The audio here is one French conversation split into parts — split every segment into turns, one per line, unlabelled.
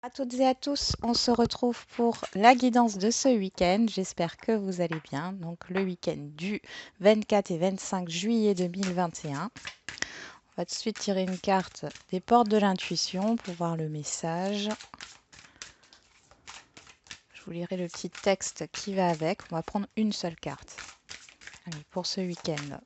À toutes et à tous, on se retrouve pour la guidance de ce week-end. J'espère que vous allez bien. Donc le week-end du 24 et 25 juillet 2021. On va tout de suite tirer une carte des portes de l'intuition pour voir le message. Je vous lirai le petit texte qui va avec. On va prendre une seule carte. Allez, pour ce week-end.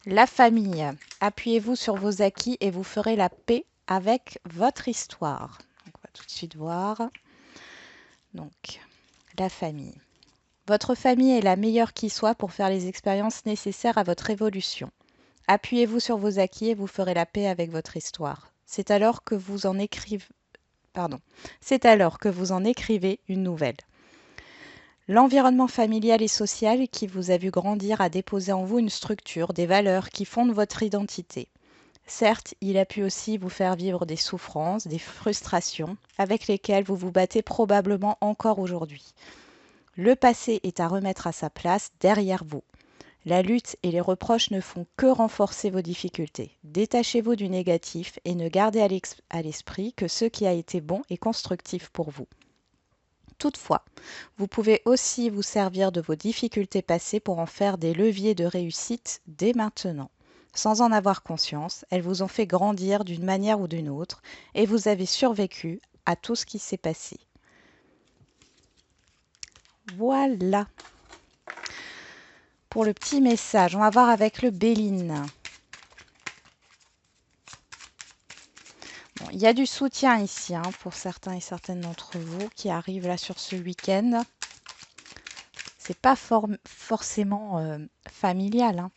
La famille. Appuyez-vous sur vos acquis et vous ferez la paix avec votre histoire. Donc, on va tout de suite voir. Donc, la famille. Votre famille est la meilleure qui soit pour faire les expériences nécessaires à votre évolution. Appuyez-vous sur vos acquis et vous ferez la paix avec votre histoire. C'est alors que vous en écrivez, une nouvelle. L'environnement familial et social qui vous a vu grandir a déposé en vous une structure, des valeurs qui fondent votre identité. Certes, il a pu aussi vous faire vivre des souffrances, des frustrations, avec lesquelles vous vous battez probablement encore aujourd'hui. Le passé est à remettre à sa place derrière vous. La lutte et les reproches ne font que renforcer vos difficultés. Détachez-vous du négatif et ne gardez à l'esprit que ce qui a été bon et constructif pour vous. Toutefois, vous pouvez aussi vous servir de vos difficultés passées pour en faire des leviers de réussite dès maintenant. Sans en avoir conscience, elles vous ont fait grandir d'une manière ou d'une autre et vous avez survécu à tout ce qui s'est passé. Voilà pour le petit message. On va voir avec le Béline. Bon, il y a du soutien ici pour certains et certaines d'entre vous qui arrivent là sur ce week-end. C'est pas forcément familial.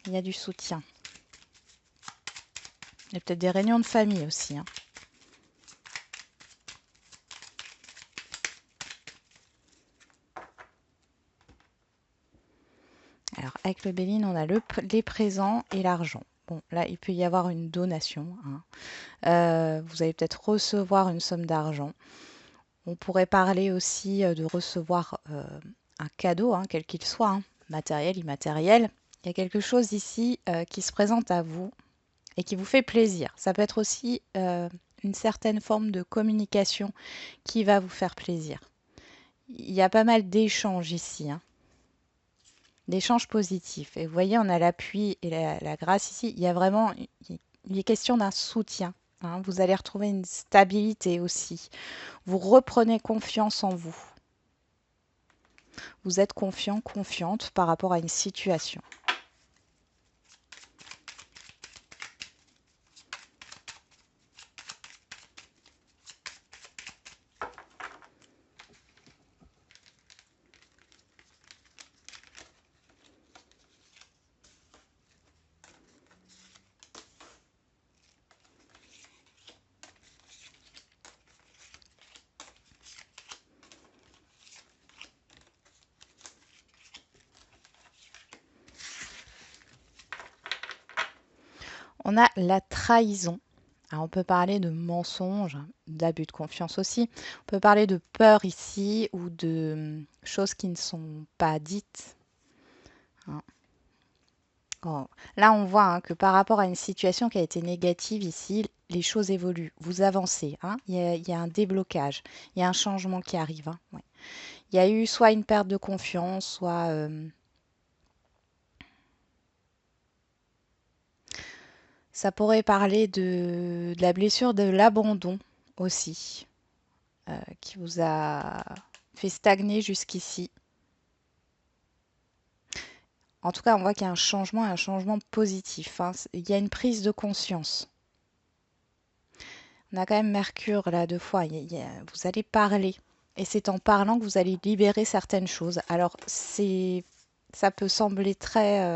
Il y a du soutien. Il y a peut-être des réunions de famille aussi. Alors, avec le Béline, on a les présents et l'argent. Bon, là, il peut y avoir une donation. Vous allez peut-être recevoir une somme d'argent. On pourrait parler aussi de recevoir un cadeau, quel qu'il soit, matériel, immatériel. Il y a quelque chose ici qui se présente à vous et qui vous fait plaisir. Ça peut être aussi une certaine forme de communication qui va vous faire plaisir. Il y a pas mal d'échanges ici, d'échanges positifs. Et vous voyez, on a l'appui et la grâce ici. Il est question d'un soutien. Vous allez retrouver une stabilité aussi. Vous reprenez confiance en vous. Vous êtes confiant, confiante par rapport à une situation. On a la trahison. Alors on peut parler de mensonge, d'abus de confiance aussi. On peut parler de peur ici ou de choses qui ne sont pas dites. Oh. Là, on voit que par rapport à une situation qui a été négative ici, les choses évoluent. Vous avancez. Il y a un déblocage. Il y a un changement qui arrive. Ouais. Il y a eu soit une perte de confiance, soit ça pourrait parler de la blessure de l'abandon aussi, qui vous a fait stagner jusqu'ici. En tout cas, on voit qu'il y a un changement positif. Il y a une prise de conscience. On a quand même Mercure là 2 fois. Vous allez parler. Et c'est en parlant que vous allez libérer certaines choses. Alors, ça peut sembler très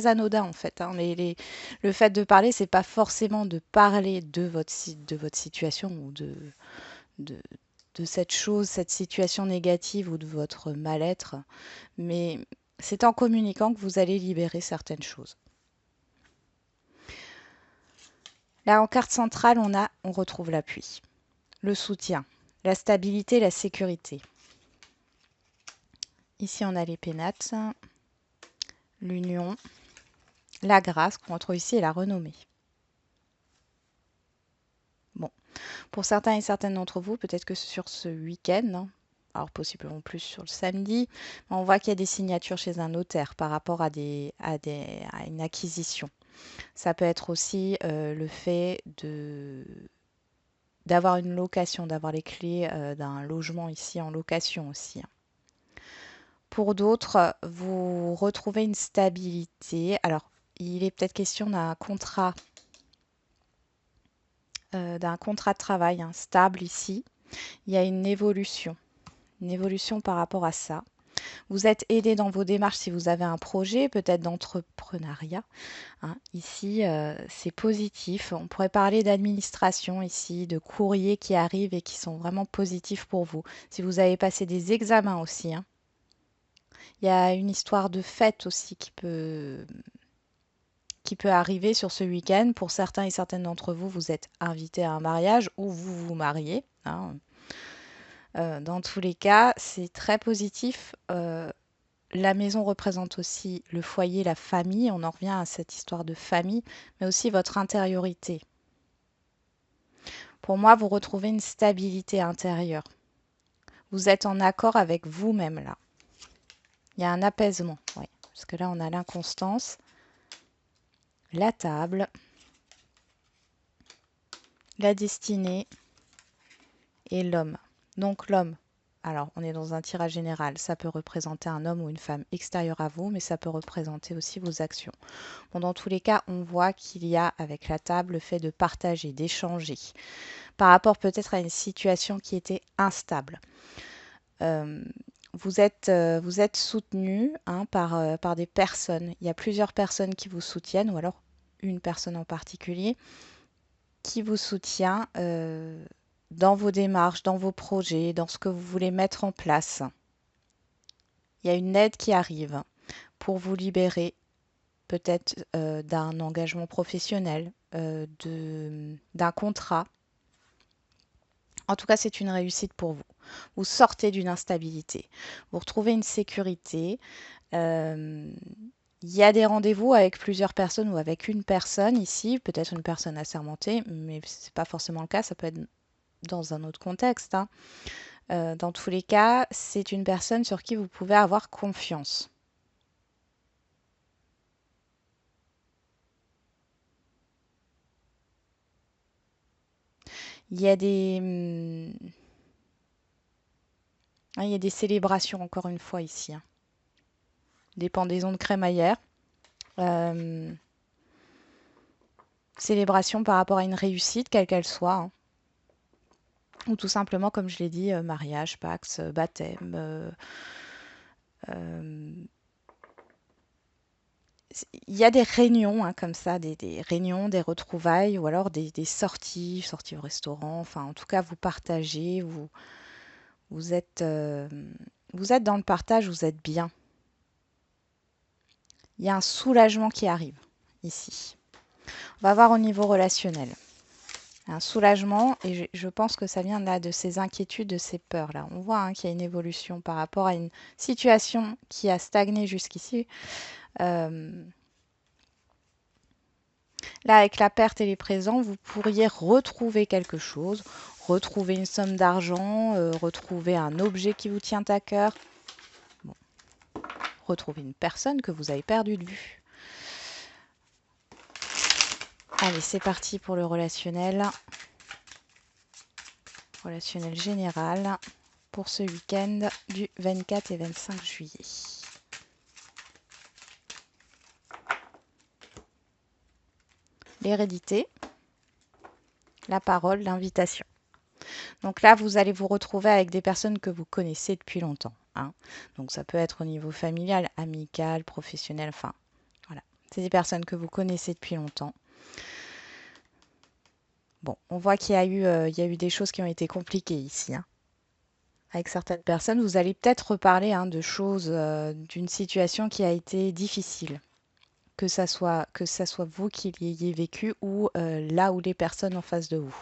anodin en fait. Le fait de parler, c'est pas forcément de parler de votre situation ou de, de cette chose, cette situation négative ou de votre mal-être. Mais c'est en communiquant que vous allez libérer certaines choses. Là, en carte centrale, on retrouve l'appui, le soutien, la stabilité, la sécurité. Ici, on a les pénates, l'union, la grâce qu'on retrouve ici et la renommée. Bon, pour certains et certaines d'entre vous, peut-être que sur ce week-end, hein, alors possiblement plus sur le samedi, on voit qu'il y a des signatures chez un notaire par rapport à une acquisition. Ça peut être aussi le fait d'avoir une location, d'avoir les clés d'un logement ici en location aussi, hein. Pour d'autres, vous retrouvez une stabilité. Alors, il est peut-être question d'un contrat de travail, hein, stable ici. Il y a une évolution par rapport à ça. Vous êtes aidé dans vos démarches si vous avez un projet, peut-être d'entrepreneuriat, hein. Ici, c'est positif. On pourrait parler d'administration ici, de courriers qui arrivent et qui sont vraiment positifs pour vous. Si vous avez passé des examens aussi, hein. Il y a une histoire de fête aussi qui peut arriver sur ce week-end. Pour certains et certaines d'entre vous, vous êtes invités à un mariage ou vous vous mariez, hein. Dans tous les cas, c'est très positif. La maison représente aussi le foyer, la famille. On en revient à cette histoire de famille, mais aussi votre intériorité. Pour moi, vous retrouvez une stabilité intérieure. Vous êtes en accord avec vous-même là. Il y a un apaisement, oui. Parce que là, on a l'inconstance, la table, la destinée et l'homme. Donc l'homme, alors on est dans un tirage général, ça peut représenter un homme ou une femme extérieure à vous, mais ça peut représenter aussi vos actions. Bon, dans tous les cas, on voit qu'il y a avec la table le fait de partager, d'échanger, par rapport peut-être à une situation qui était instable. Vous êtes soutenu, hein, par des personnes. Il y a plusieurs personnes qui vous soutiennent, ou alors une personne en particulier qui vous soutient dans vos démarches, dans vos projets, dans ce que vous voulez mettre en place. Il y a une aide qui arrive pour vous libérer peut-être d'un engagement professionnel, d'un contrat. En tout cas, c'est une réussite pour vous. Vous sortez d'une instabilité. Vous retrouvez une sécurité. Il y a des rendez-vous avec plusieurs personnes ou avec une personne ici, peut-être une personne assermentée, mais ce n'est pas forcément le cas, ça peut être dans un autre contexte, hein. Dans tous les cas, c'est une personne sur qui vous pouvez avoir confiance. Il y a il y a des célébrations, encore une fois, ici, hein. Des pendaisons de crémaillère. Euh, Célébration par rapport à une réussite, quelle qu'elle soit, hein. Ou tout simplement, comme je l'ai dit, mariage, pax, baptême. Il y a des réunions, hein, comme ça, des réunions, des retrouvailles, ou alors des sorties au restaurant. Enfin, en tout cas, vous partagez, vous êtes, vous êtes dans le partage, vous êtes bien. Il y a un soulagement qui arrive ici. On va voir au niveau relationnel. Un soulagement, et je pense que ça vient là de ces inquiétudes, de ces peurs là. On voit, hein, qu'il y a une évolution par rapport à une situation qui a stagné jusqu'ici. Là, avec la perte et les présents, vous pourriez retrouver quelque chose, retrouver une somme d'argent, retrouver un objet qui vous tient à cœur. Bon. Retrouver une personne que vous avez perdue de vue. Allez, c'est parti pour le relationnel. Relationnel général pour ce week-end du 24 et 25 juillet. L'hérédité, la parole, l'invitation. Donc là, vous allez vous retrouver avec des personnes que vous connaissez depuis longtemps, hein. Donc ça peut être au niveau familial, amical, professionnel, enfin voilà. C'est des personnes que vous connaissez depuis longtemps. Bon, on voit qu'il y a eu des choses qui ont été compliquées ici, hein. Avec certaines personnes, vous allez peut-être reparler, hein, de choses, d'une situation qui a été difficile. Que ça soit vous qui l'ayez vécu ou là où les personnes en face de vous.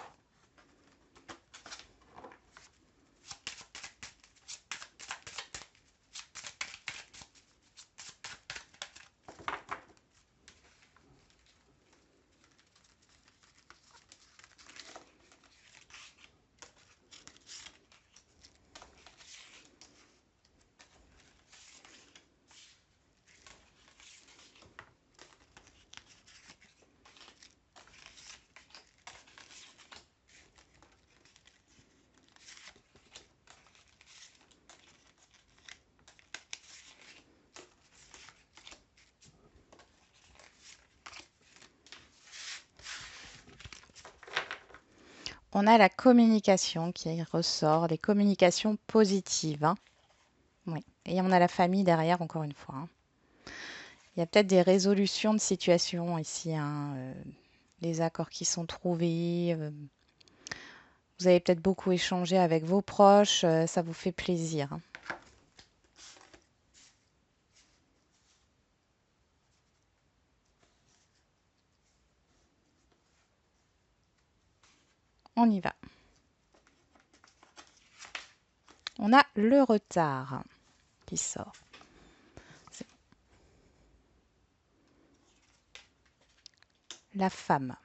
On a la communication qui ressort, des communications positives, hein. Oui. Et on a la famille derrière, encore une fois, hein. Il y a peut-être des résolutions de situations ici, hein, les accords qui sont trouvés. Vous avez peut-être beaucoup échangé avec vos proches, ça vous fait plaisir, hein. On y va. On a le retard qui sort. La femme.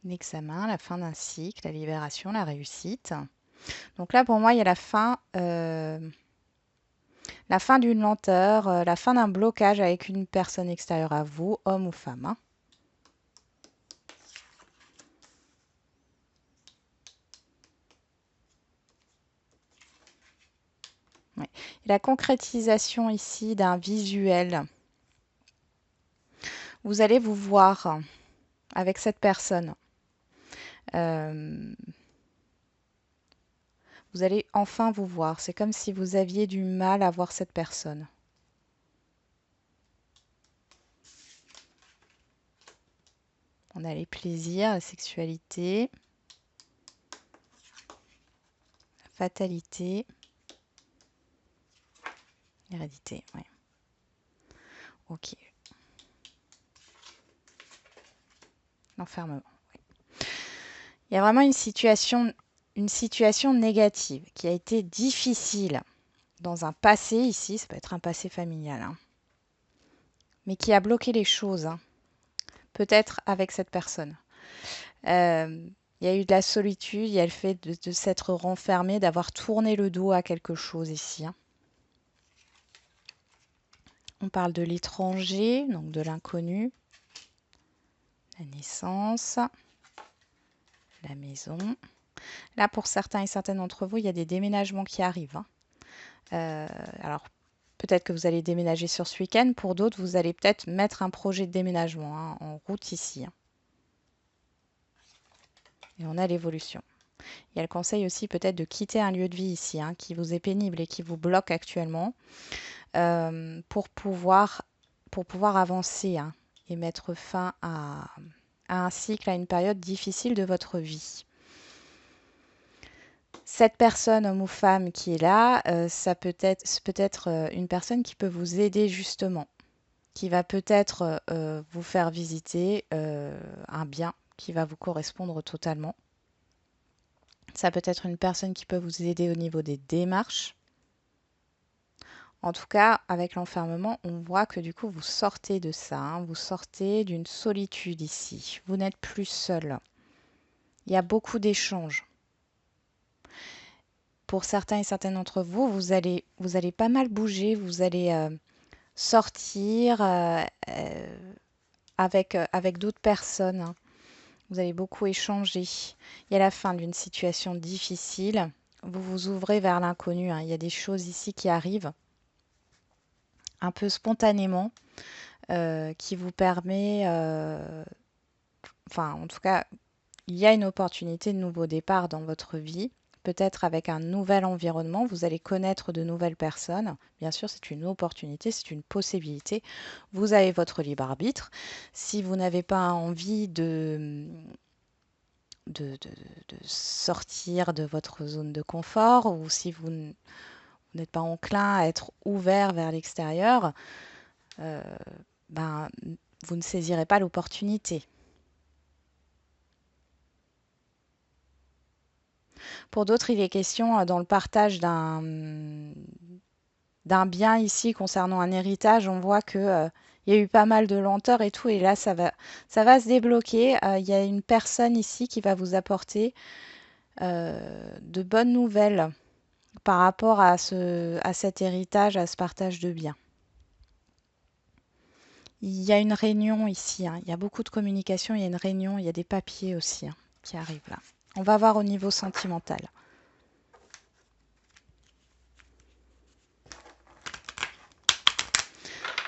L'examen, la fin d'un cycle, la libération, la réussite. Donc là, pour moi, il y a la fin d'une lenteur, la fin d'un blocage avec une personne extérieure à vous, homme ou femme, hein. Ouais. Et la concrétisation ici d'un visuel. Vous allez vous voir avec cette personne. Vous allez enfin vous voir. C'est comme si vous aviez du mal à voir cette personne. On a les plaisirs, la sexualité, la fatalité, l'hérédité. Ouais. Ok. L'enfermement. Ouais. Il y a vraiment une situation négative qui a été difficile dans un passé ici. Ça peut être un passé familial, hein, mais qui a bloqué les choses, hein, peut-être avec cette personne. Il y a eu de la solitude, il y a le fait de s'être renfermé, d'avoir tourné le dos à quelque chose ici, hein. On parle de l'étranger, donc de l'inconnu, la naissance, la maison. Là, pour certains et certaines d'entre vous, il y a des déménagements qui arrivent, hein. Alors, peut-être que vous allez déménager sur ce week-end. Pour d'autres, vous allez peut-être mettre un projet de déménagement, hein, en route ici, hein. Et on a l'évolution. Il y a le conseil aussi peut-être de quitter un lieu de vie ici, hein, qui vous est pénible et qui vous bloque actuellement, pour pouvoir avancer, hein, et mettre fin à un cycle, à une période difficile de votre vie. Cette personne, homme ou femme, qui est là, ça peut être une personne qui peut vous aider justement, qui va peut-être vous faire visiter un bien qui va vous correspondre totalement. Ça peut être une personne qui peut vous aider au niveau des démarches. En tout cas, avec l'enfermement, on voit que du coup, vous sortez de ça, hein. Vous sortez d'une solitude ici. Vous n'êtes plus seul. Il y a beaucoup d'échanges. Pour certains et certaines d'entre vous, vous allez pas mal bouger. Vous allez sortir avec d'autres personnes, hein. Vous allez beaucoup échanger. Il y a la fin d'une situation difficile. Vous vous ouvrez vers l'inconnu, hein. Il y a des choses ici qui arrivent un peu spontanément, qui vous permet, enfin en tout cas, il y a une opportunité de nouveau départ dans votre vie. Peut-être avec un nouvel environnement, vous allez connaître de nouvelles personnes. Bien sûr, c'est une opportunité, c'est une possibilité. Vous avez votre libre arbitre. Si vous n'avez pas envie de sortir de votre zone de confort, ou si vous n'êtes pas enclin à être ouvert vers l'extérieur, ben, vous ne saisirez pas l'opportunité. Pour d'autres, il est question dans le partage d'un bien ici concernant un héritage. On voit que il y a eu pas mal de lenteur et tout, et là ça va se débloquer. Il y a une personne ici qui va vous apporter de bonnes nouvelles par rapport à cet héritage, à ce partage de biens. Il y a une réunion ici, hein. Il y a beaucoup de communication, il y a une réunion, il y a des papiers aussi, hein, qui arrivent là. On va voir au niveau sentimental.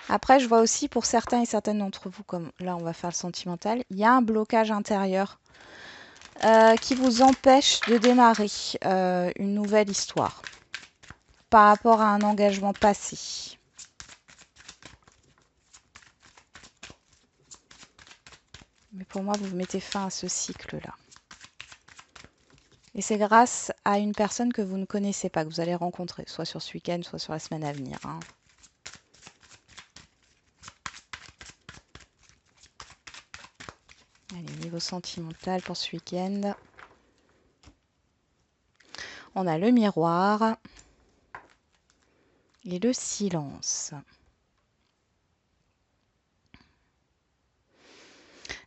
Après, je vois aussi pour certains et certaines d'entre vous, comme là on va faire le sentimental, il y a un blocage intérieur qui vous empêche de démarrer une nouvelle histoire par rapport à un engagement passé. Mais pour moi, vous mettez fin à ce cycle-là. Et c'est grâce à une personne que vous ne connaissez pas, que vous allez rencontrer, soit sur ce week-end, soit sur la semaine à venir. Hein. Allez, niveau sentimental pour ce week-end. On a le miroir et le silence.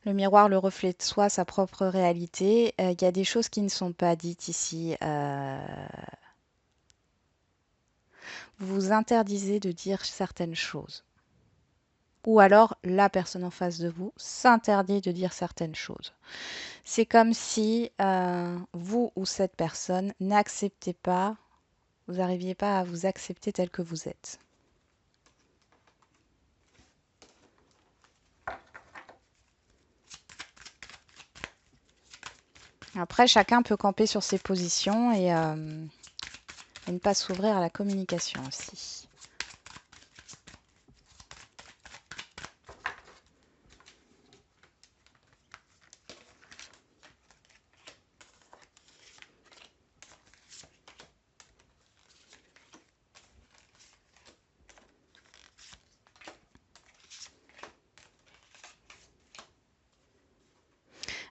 Le miroir, le reflet de soi, sa propre réalité. Il y a des choses qui ne sont pas dites ici. Vous vous interdisez de dire certaines choses. Ou alors, la personne en face de vous s'interdit de dire certaines choses. C'est comme si vous ou cette personne n'acceptez pas, vous n'arriviez pas à vous accepter tel que vous êtes. Après, chacun peut camper sur ses positions et ne pas s'ouvrir à la communication aussi.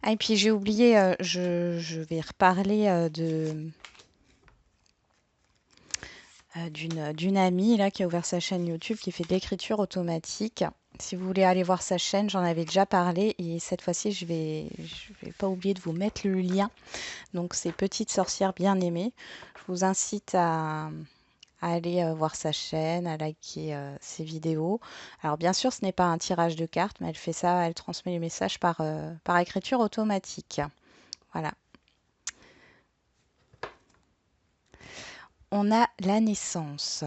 Ah, et puis j'ai oublié, je vais reparler d'une amie là, qui a ouvert sa chaîne YouTube qui fait de l'écriture automatique. Si vous voulez aller voir sa chaîne, j'en avais déjà parlé et cette fois-ci, je vais pas oublier de vous mettre le lien. Donc, c'est Petite Sorcière Bien-Aimée. Je vous incite à aller voir sa chaîne, à liker ses vidéos. Alors, bien sûr, ce n'est pas un tirage de cartes, mais elle fait ça, elle transmet les messages par écriture automatique. Voilà. On a la naissance.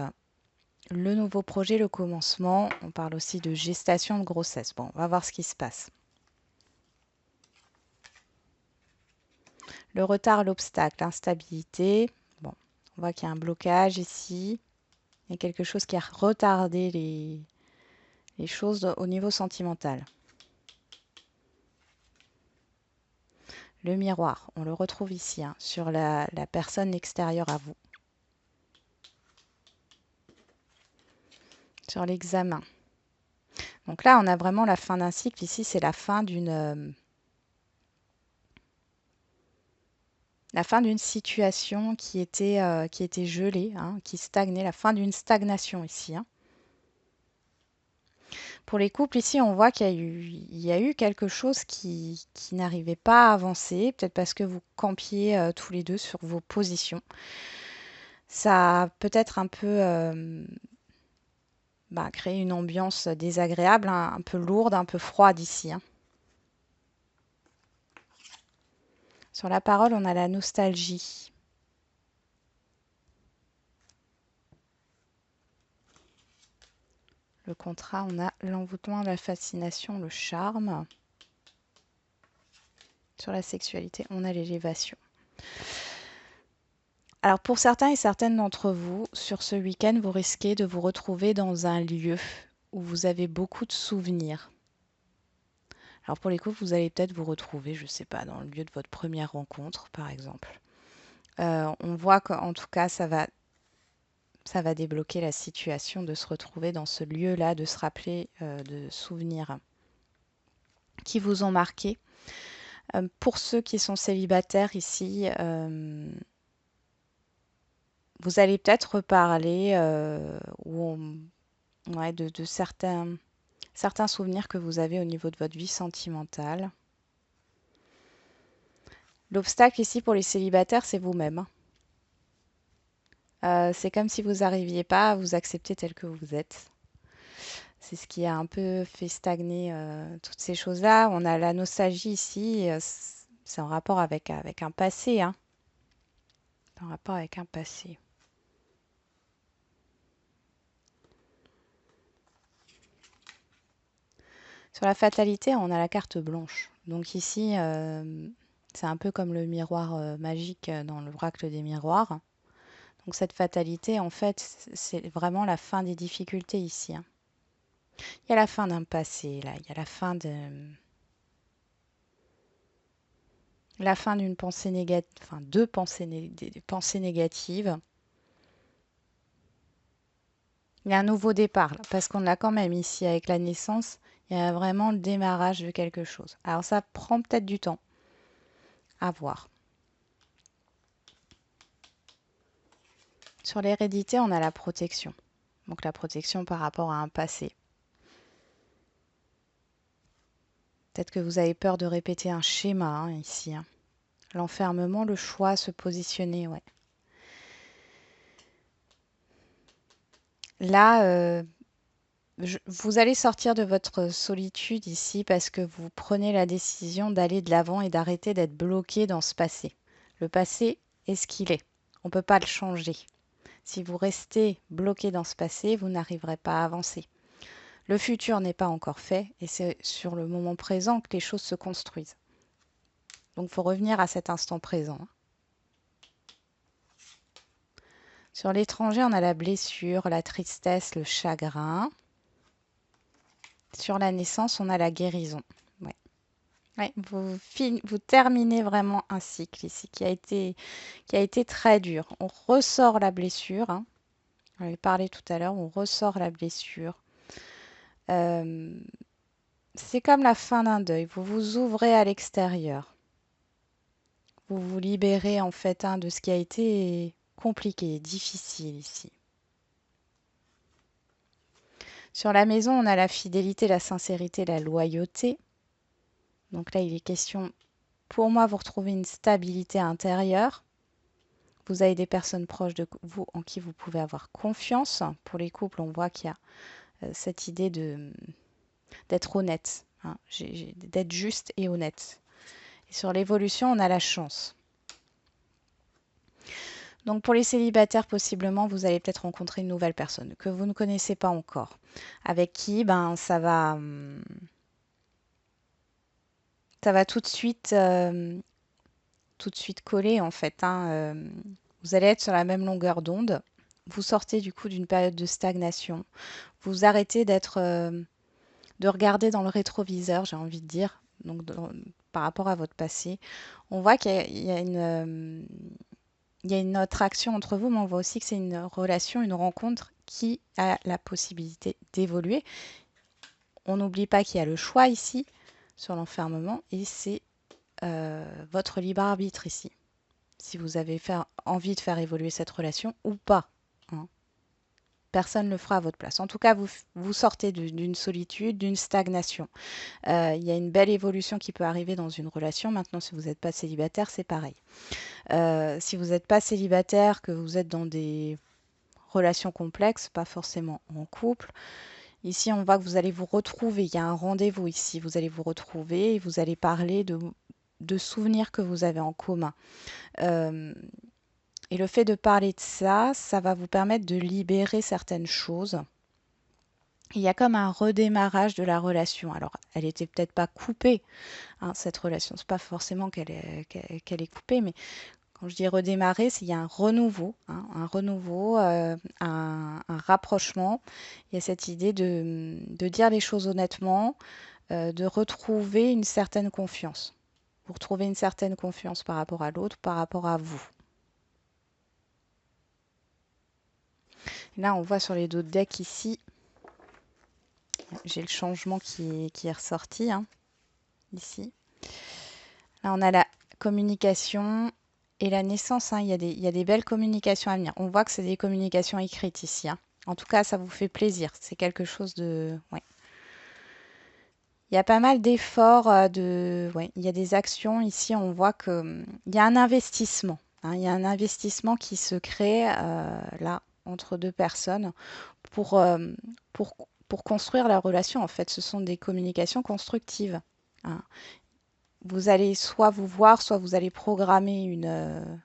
Le nouveau projet, le commencement. On parle aussi de gestation de grossesse. Bon, on va voir ce qui se passe. Le retard, l'obstacle, l'instabilité. Bon, on voit qu'il y a un blocage ici. Il y a quelque chose qui a retardé les choses au niveau sentimental. Le miroir, on le retrouve ici, hein, sur la personne extérieure à vous. Sur l'examen. Donc là, on a vraiment la fin d'un cycle. Ici, c'est la fin d'une situation qui était gelée, hein, qui stagnait, la fin d'une stagnation ici. Hein. Pour les couples, ici, on voit qu'il y a eu quelque chose qui n'arrivait pas à avancer, peut-être parce que vous campiez tous les deux sur vos positions. Ça a peut-être un peu créé une ambiance désagréable, hein, un peu lourde, un peu froide ici. Hein. Sur la parole, on a la nostalgie. Le contrat, on a l'envoûtement, la fascination, le charme. Sur la sexualité, on a l'élévation. Alors pour certains et certaines d'entre vous, sur ce week-end, vous risquez de vous retrouver dans un lieu où vous avez beaucoup de souvenirs. Alors pour les couples, vous allez peut-être vous retrouver, je ne sais pas, dans le lieu de votre première rencontre, par exemple. On voit qu'en tout cas, ça va débloquer la situation de se retrouver dans ce lieu-là, de se rappeler de souvenirs qui vous ont marqué. Pour ceux qui sont célibataires ici, vous allez peut-être reparler de certains souvenirs que vous avez au niveau de votre vie sentimentale. L'obstacle ici pour les célibataires, c'est vous-même. C'est comme si vous n'arriviez pas à vous accepter tel que vous êtes. C'est ce qui a un peu fait stagner toutes ces choses-là. On a la nostalgie ici, c'est en rapport avec un passé. Hein. En rapport avec un passé. Sur la fatalité, on a la carte blanche. Donc ici, c'est un peu comme le miroir magique dans l'oracle des miroirs. Donc cette fatalité, en fait, c'est vraiment la fin des difficultés ici, hein. Il y a la fin d'un passé, là. Il y a la fin d'une pensée négative, enfin deux pensées, des pensées négatives. Il y a un nouveau départ, là, parce qu'on l'a quand même ici avec la naissance. Il y a vraiment le démarrage de quelque chose. Alors ça prend peut-être du temps à voir. Sur l'hérédité, on a la protection. Donc la protection par rapport à un passé. Peut-être que vous avez peur de répéter un schéma hein, ici, hein. L'enfermement, le choix, se positionner, ouais. Là, vous allez sortir de votre solitude ici parce que vous prenez la décision d'aller de l'avant et d'arrêter d'être bloqué dans ce passé. Le passé est ce qu'il est. On ne peut pas le changer. Si vous restez bloqué dans ce passé, vous n'arriverez pas à avancer. Le futur n'est pas encore fait et c'est sur le moment présent que les choses se construisent. Donc il faut revenir à cet instant présent. Sur l'étranger, on a la blessure, la tristesse, le chagrin. Sur la naissance, on a la guérison. Ouais. Ouais, vous terminez vraiment un cycle ici qui a été très dur. On ressort la blessure, hein. On avait parlé tout à l'heure, on ressort la blessure. Euh, c'est comme la fin d'un deuil. Vous vous ouvrez à l'extérieur. Vous vous libérez en fait hein, de ce qui a été compliqué, difficile ici. Sur la maison, on a la fidélité, la sincérité, la loyauté. Donc là, il est question, pour moi, vous retrouvez une stabilité intérieure. Vous avez des personnes proches de vous en qui vous pouvez avoir confiance. Pour les couples, on voit qu'il y a cette idée d'être honnête, hein, d'être juste et honnête. Et sur l'évolution, on a la chance. Donc pour les célibataires, possiblement, vous allez peut-être rencontrer une nouvelle personne que vous ne connaissez pas encore, avec qui ça va tout de suite coller en fait, hein. Vous allez être sur la même longueur d'onde. Vous sortez du coup d'une période de stagnation. Vous arrêtez de regarder dans le rétroviseur, j'ai envie de dire, donc par rapport à votre passé. On voit il y a une autre action entre vous, mais on voit aussi que c'est une relation, une rencontre qui a la possibilité d'évoluer. On n'oublie pas qu'il y a le choix ici sur l'enfermement et c'est votre libre arbitre ici. Si vous avez envie de faire évoluer cette relation ou pas, hein. Personne ne le fera à votre place. En tout cas, vous sortez d'une solitude, d'une stagnation. Il y a une belle évolution qui peut arriver dans une relation. Maintenant, si vous n'êtes pas célibataire, c'est pareil. Si vous n'êtes pas célibataire, que vous êtes dans des relations complexes, pas forcément en couple, ici, on voit que vous allez vous retrouver. Il y a un rendez-vous ici. Vous allez vous retrouver et vous allez parler de souvenirs que vous avez en commun. Et le fait de parler de ça, ça va vous permettre de libérer certaines choses. Il y a comme un redémarrage de la relation. Alors, elle était peut-être pas coupée, hein, cette relation. C'est pas forcément qu'elle est coupée, mais quand je dis redémarrer, c'est il y a un renouveau, hein, un rapprochement. Il y a cette idée de dire les choses honnêtement, de retrouver une certaine confiance. Vous retrouvez une certaine confiance par rapport à l'autre, par rapport à vous. Là, on voit sur les deux decks ici, j'ai le changement qui est ressorti, hein, ici. Là, on a la communication et la naissance, hein. Il y a des belles communications à venir. On voit que c'est des communications écrites ici, hein. En tout cas, ça vous fait plaisir. C'est quelque chose de... Ouais. Il y a pas mal d'efforts, ouais. Il y a des actions. Ici, on voit il y a un investissement, hein. Il y a un investissement qui se crée là, entre deux personnes pour, euh, pour, pour construire la relation. En fait, ce sont des communications constructives, hein. Vous allez soit vous voir, soit vous allez programmer une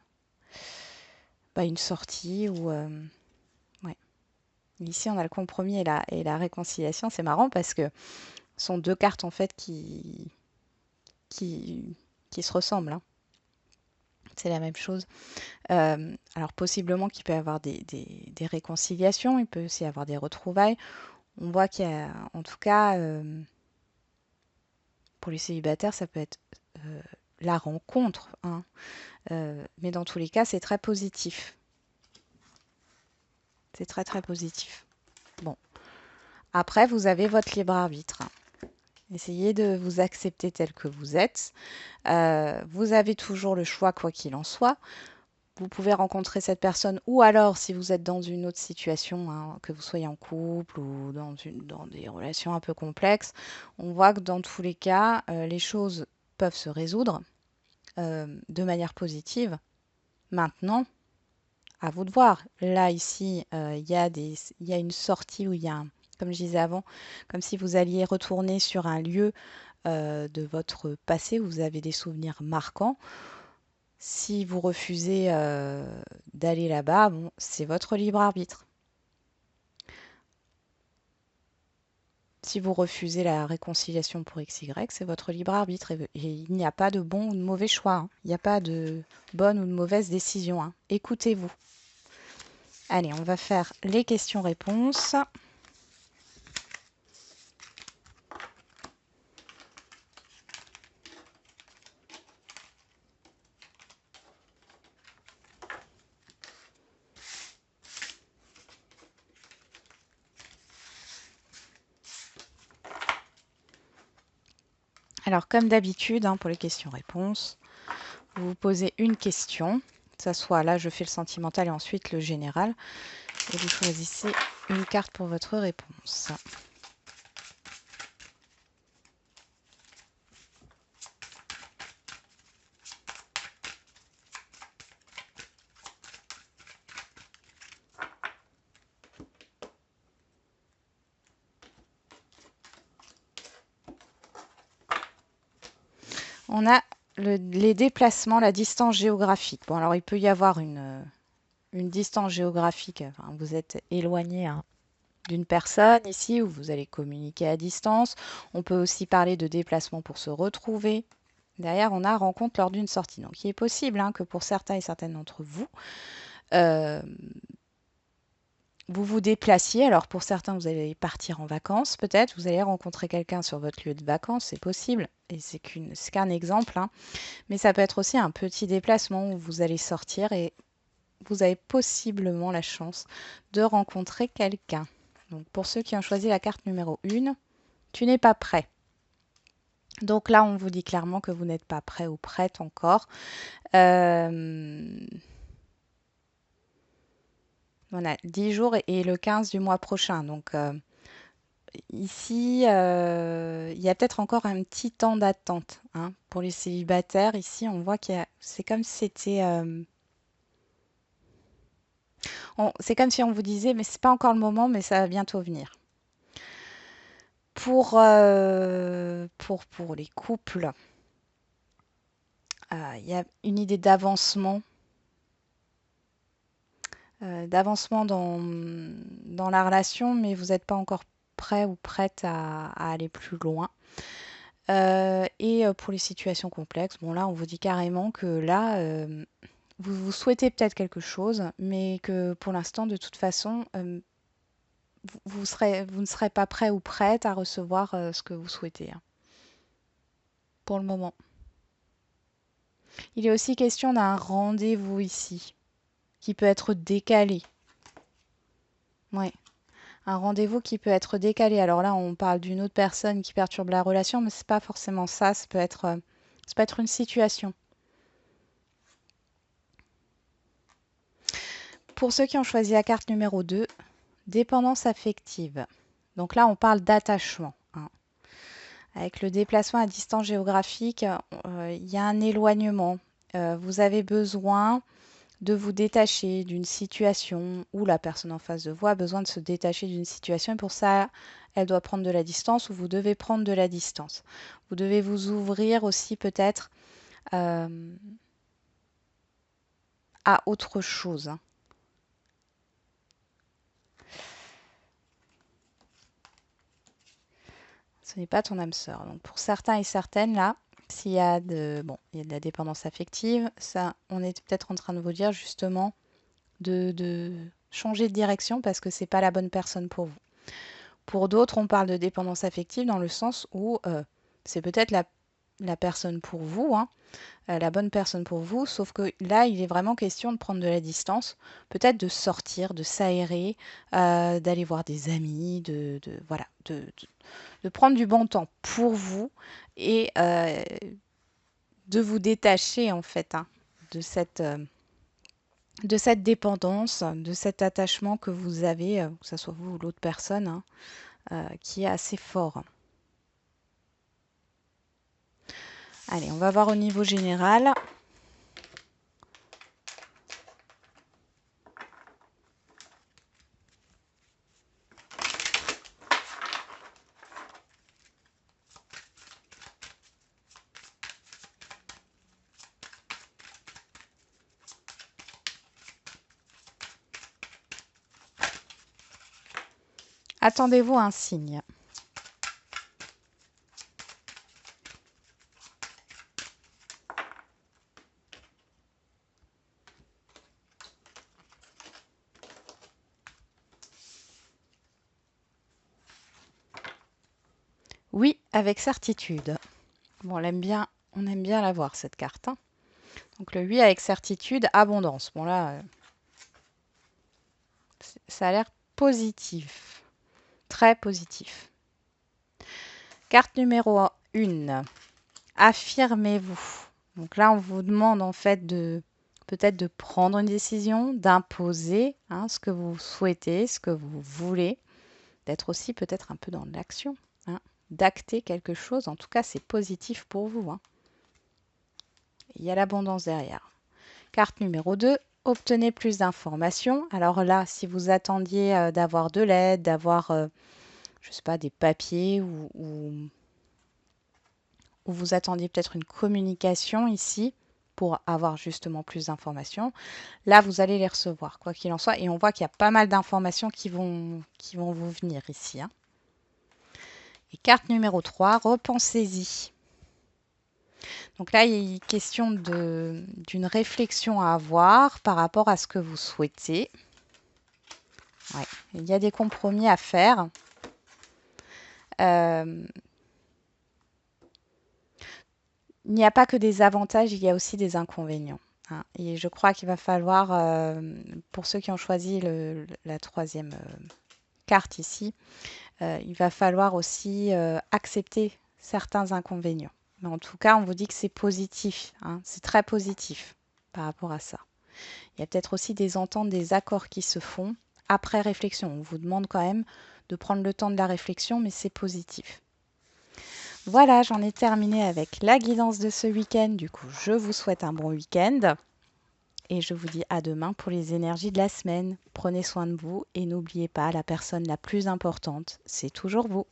sortie ou ouais. Ici, on a le compromis et la réconciliation. C'est marrant parce que Ce sont deux cartes en fait qui, qui se ressemblent, hein. C'est la même chose. Alors possiblement qu'il peut y avoir des réconciliations, il peut aussi y avoir des retrouvailles. On voit qu'il y a, en tout cas, pour les célibataires, ça peut être la rencontre, hein. Mais dans tous les cas, c'est très positif. C'est très très positif. Bon. Après, vous avez votre libre arbitre, hein. Essayez de vous accepter tel que vous êtes. Vous avez toujours le choix, quoi qu'il en soit. Vous pouvez rencontrer cette personne, ou alors si vous êtes dans une autre situation, hein, que vous soyez en couple ou dans des relations un peu complexes, on voit que dans tous les cas, les choses peuvent se résoudre de manière positive. Maintenant, à vous de voir. Là, ici, il y a une sortie où il y a, comme je disais avant, comme si vous alliez retourner sur un lieu de votre passé où vous avez des souvenirs marquants. Si vous refusez d'aller là-bas, bon, c'est votre libre arbitre. Si vous refusez la réconciliation pour XY, c'est votre libre arbitre. Et il n'y a pas de bon ou de mauvais choix, hein. Il n'y a pas de bonne ou de mauvaise décision, hein. Écoutez-vous. Allez, on va faire les questions-réponses. Alors, comme d'habitude, hein, pour les questions-réponses, vous vous posez une question, que ça soit là, je fais le sentimental et ensuite le général, et vous choisissez une carte pour votre réponse. On a les déplacements, la distance géographique. Bon, alors il peut y avoir une distance géographique, enfin, vous êtes éloigné, hein, d'une personne ici où vous allez communiquer à distance. On peut aussi parler de déplacement pour se retrouver. Derrière, on a rencontre lors d'une sortie. Donc, il est possible, hein, que pour certains et certaines d'entre vous, euh, vous vous déplaciez. Alors, pour certains, vous allez partir en vacances, peut-être. Vous allez rencontrer quelqu'un sur votre lieu de vacances, c'est possible. Et c'est qu'un exemple, hein. Mais ça peut être aussi un petit déplacement où vous allez sortir et vous avez possiblement la chance de rencontrer quelqu'un. Donc, pour ceux qui ont choisi la carte numéro 1, tu n'es pas prêt. Donc là, on vous dit clairement que vous n'êtes pas prêt ou prête encore. On a 10 jours et le 15 du mois prochain. Donc ici, il y a peut-être encore un petit temps d'attente, hein, pour les célibataires. Ici, on voit c'est comme si c'était... c'est comme si on vous disait, mais c'est pas encore le moment, mais ça va bientôt venir. Pour les couples, il y a une idée d'avancement dans la relation, mais vous n'êtes pas encore prêt ou prête à aller plus loin. Et pour les situations complexes, bon là, on vous dit carrément que là, vous souhaitez peut-être quelque chose, mais que pour l'instant, de toute façon, vous ne serez pas prêt ou prête à recevoir ce que vous souhaitez, hein, pour le moment. Il est aussi question d'un rendez-vous ici, qui peut être décalé. Ouais, un rendez-vous qui peut être décalé. Alors là, on parle d'une autre personne qui perturbe la relation, mais c'est pas forcément ça. Ça peut être une situation. Pour ceux qui ont choisi la carte numéro 2, dépendance affective. Donc là, on parle d'attachement, hein. Avec le déplacement à distance géographique, il y a un éloignement. Vous avez besoin de vous détacher d'une situation ou la personne en face de vous a besoin de se détacher d'une situation et pour ça, elle doit prendre de la distance ou vous devez prendre de la distance. Vous devez vous ouvrir aussi peut-être euh, à autre chose, hein. Ce n'est pas ton âme sœur. Donc pour certains et certaines, là, s'il y a il y a de la dépendance affective, ça, on est peut-être en train de vous dire justement de changer de direction parce que c'est pas la bonne personne pour vous. Pour d'autres, on parle de dépendance affective dans le sens où c'est peut-être la personne pour vous, hein, la bonne personne pour vous, sauf que là, il est vraiment question de prendre de la distance, peut-être de sortir, de s'aérer, d'aller voir des amis, voilà, de prendre du bon temps pour vous et de vous détacher en fait hein, de cette dépendance, de cet attachement que vous avez, que ce soit vous ou l'autre personne, hein, qui est assez fort. Allez, on va voir au niveau général. Attendez-vous à un signe. Oui, avec certitude. Bon, on aime bien la voir cette carte. Hein. Donc le oui avec certitude, abondance. Bon là, ça a l'air positif. Très positif. Carte numéro 1. Affirmez-vous. Donc là, on vous demande en fait de peut-être de prendre une décision, d'imposer hein, ce que vous souhaitez, ce que vous voulez, d'être aussi peut-être un peu dans l'action, hein, d'acter quelque chose. En tout cas, c'est positif pour vous. Hein. Il y a l'abondance derrière. Carte numéro 2, obtenez plus d'informations. Alors là, si vous attendiez d'avoir de l'aide, d'avoir, je sais pas, des papiers ou vous attendiez peut-être une communication ici pour avoir justement plus d'informations, là, vous allez les recevoir, quoi qu'il en soit. Et on voit qu'il y a pas mal d'informations qui vont vous venir ici. Hein. Et carte numéro 3, repensez-y. Donc là, il est question d'une réflexion à avoir par rapport à ce que vous souhaitez. Ouais. Il y a des compromis à faire. Il n'y a pas que des avantages, il y a aussi des inconvénients. Hein. Et je crois qu'il va falloir, pour ceux qui ont choisi la troisième carte ici, il va falloir aussi accepter certains inconvénients. Mais en tout cas, on vous dit que c'est positif. Hein. C'est très positif par rapport à ça. Il y a peut-être aussi des ententes, des accords qui se font après réflexion. On vous demande quand même de prendre le temps de la réflexion, mais c'est positif. Voilà, j'en ai terminé avec la guidance de ce week-end. Du coup, je vous souhaite un bon week-end et je vous dis à demain pour les énergies de la semaine. Prenez soin de vous et n'oubliez pas, la personne la plus importante, c'est toujours vous.